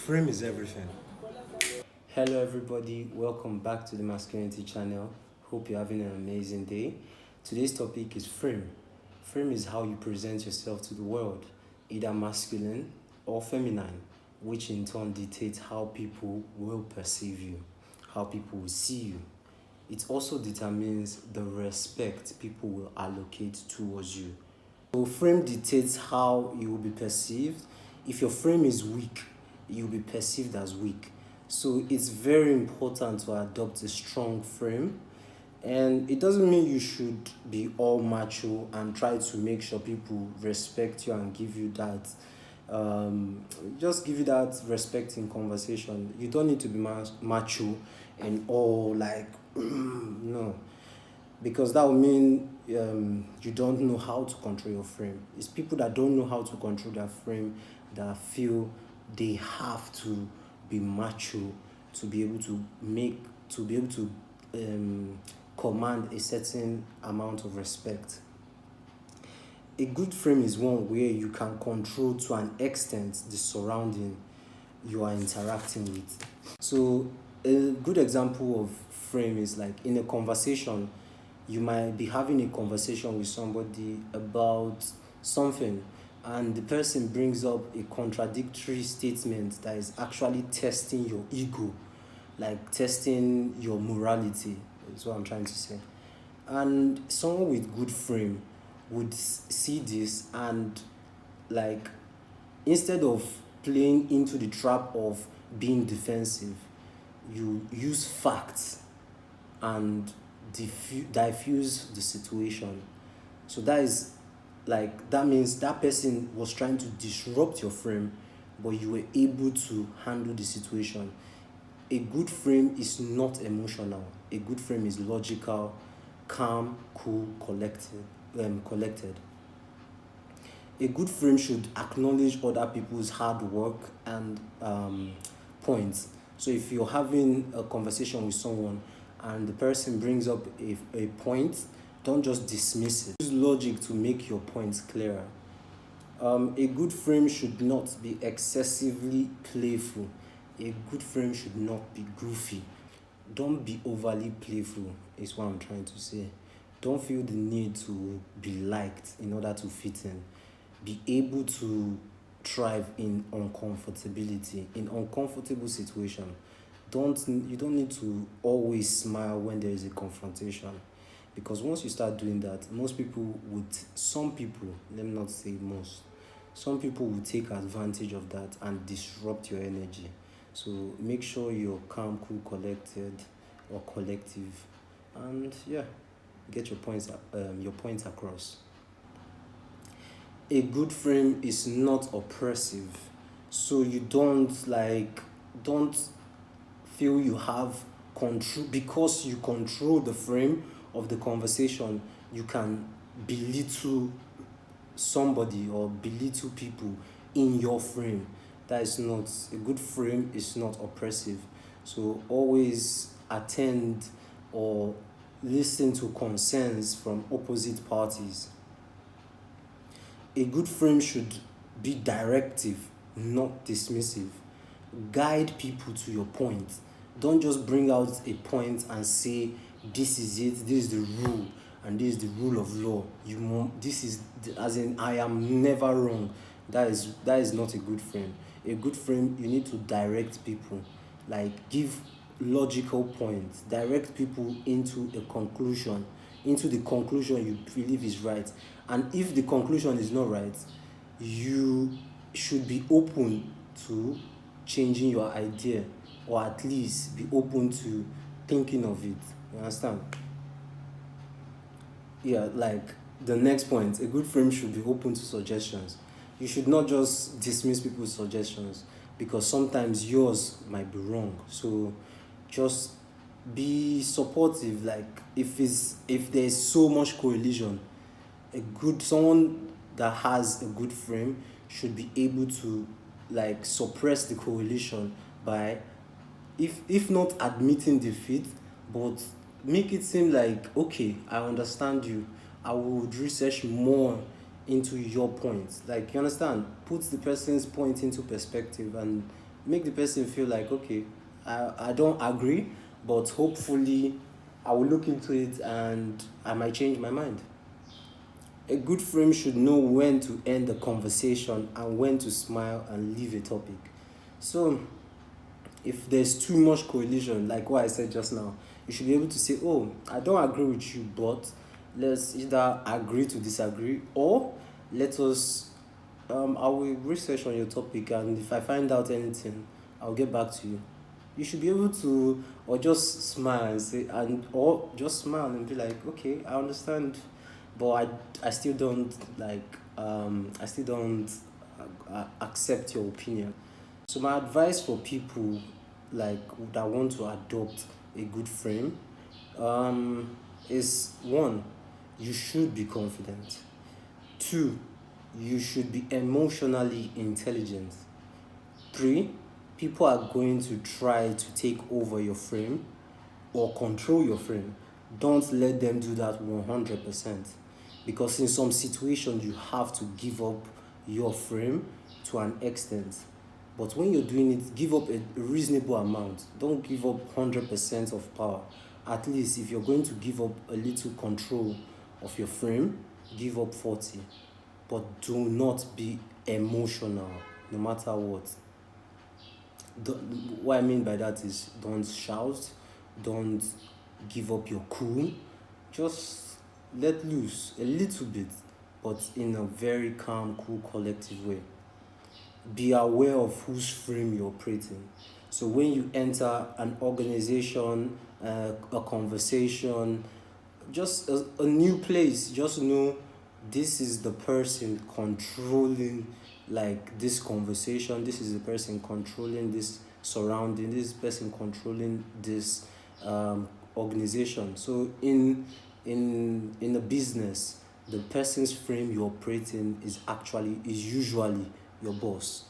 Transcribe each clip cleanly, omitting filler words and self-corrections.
Frame is everything. Hello, everybody. Welcome back to the Masculinity channel. Hope you're having an amazing day. Today's topic is frame. Frame is how you present yourself to the world, either masculine or feminine, which in turn dictates how people will perceive you, how people will see you. It also determines the respect people will allocate towards you. So, frame dictates how you will be perceived. If your frame is weak, you'll be perceived as weak. So, it's very important to adopt a strong frame. And it doesn't mean you should be all macho and try to make sure people respect you and give you that. Just give you that respect in conversation. You don't need to be macho and all like, no, because that will mean you don't know how to control your frame. It's people that don't know how to control their frame that feel they have to be macho to be able to command a certain amount of respect. A good frame is one where you can control to an extent the surrounding you are interacting with. So a good example of frame is like in a conversation, you might be having a conversation with somebody about something, and the person brings up a contradictory statement that is actually testing your ego, like testing your morality, is what I'm trying to say. And someone with good frame would see this and, like, instead of playing into the trap of being defensive, you use facts and diffuse the situation. So that means that person was trying to disrupt your frame, but you were able to handle the situation. A good frame is not emotional. A good frame is logical, calm, cool, collected. A good frame should acknowledge other people's hard work and points. So if you're having a conversation with someone and the person brings up a point, don't just dismiss it. Use logic to make your points clearer. A good frame should not be excessively playful. A good frame should not be goofy. Don't be overly playful, is what I'm trying to say. Don't feel the need to be liked in order to fit in. Be able to thrive in uncomfortability, in uncomfortable situation. You don't need to always smile when there is a confrontation, because once you start doing that, some people, let me not say most, some people will take advantage of that and disrupt your energy. So make sure you're calm, cool, collected, or collective, and yeah, get your points across. A good frame is not oppressive, so you don't feel you have control. Because you control the frame of the conversation, you can belittle somebody or belittle people in your frame. That is not a good frame, is not oppressive. So always attend or listen to concerns from opposite parties. A good frame should be directive, not dismissive. Guide people to your point. Don't just bring out a point and say, this is it, this is the rule, and this is the rule of law. This is as in, I am never wrong. That is not a good frame. A good frame, you need to direct people, like give logical points, direct people into the conclusion you believe is right. And if the conclusion is not right, you should be open to changing your idea, or at least be open to thinking of it. You understand? Yeah, like the next point, a good frame should be open to suggestions. You should not just dismiss people's suggestions, because sometimes yours might be wrong. So just be supportive. Like if there's so much correlation, someone that has a good frame should be able to, like, suppress the correlation by, if not admitting defeat, but make it seem like, okay, I understand you, I would research more into your point. Like, you understand, put the person's point into perspective and make the person feel like, okay, I don't agree, but hopefully I will look into it and I might change my mind. A good frame should know when to end the conversation and when to smile and leave a topic. So if there's too much correlation, like what I said just now, you should be able to say, oh, I don't agree with you, but let's either agree to disagree, or let us I will research on your topic, and if I find out anything, I'll get back to you. You should be able to, or just smile and say, and or just smile and be like, okay, I understand, but I still don't like, I still don't accept your opinion. So my advice for people like that want to adopt a good frame, um, is one, you should be confident. Two, you should be emotionally intelligent. Three, people are going to try to take over your frame or control your frame. Don't let them do that 100%, because in some situations you have to give up your frame to an extent. But when you're doing it, give up a reasonable amount. Don't give up 100% of power. At least if you're going to give up a little control of your frame, give up 40. But do not be emotional no matter what. What I mean by that is, don't shout, don't give up your cool. Just let loose a little bit, but in a very calm, cool, collective way. Be aware of whose frame you're operating. So when you enter an organization, a conversation, just a new place, just know this is the person controlling like this conversation, this is the person controlling this surrounding, this person controlling this organization. So in a business, the person's frame you operate in is usually your boss.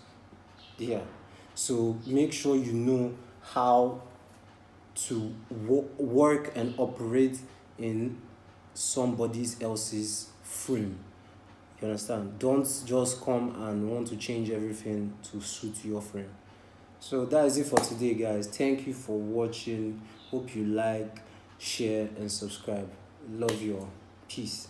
Yeah. So make sure you know how to work and operate in somebody else's frame. You understand? Don't just come and want to change everything to suit your frame. So that is it for today, guys. Thank you for watching. Hope you like, share, and subscribe. Love you all. Peace.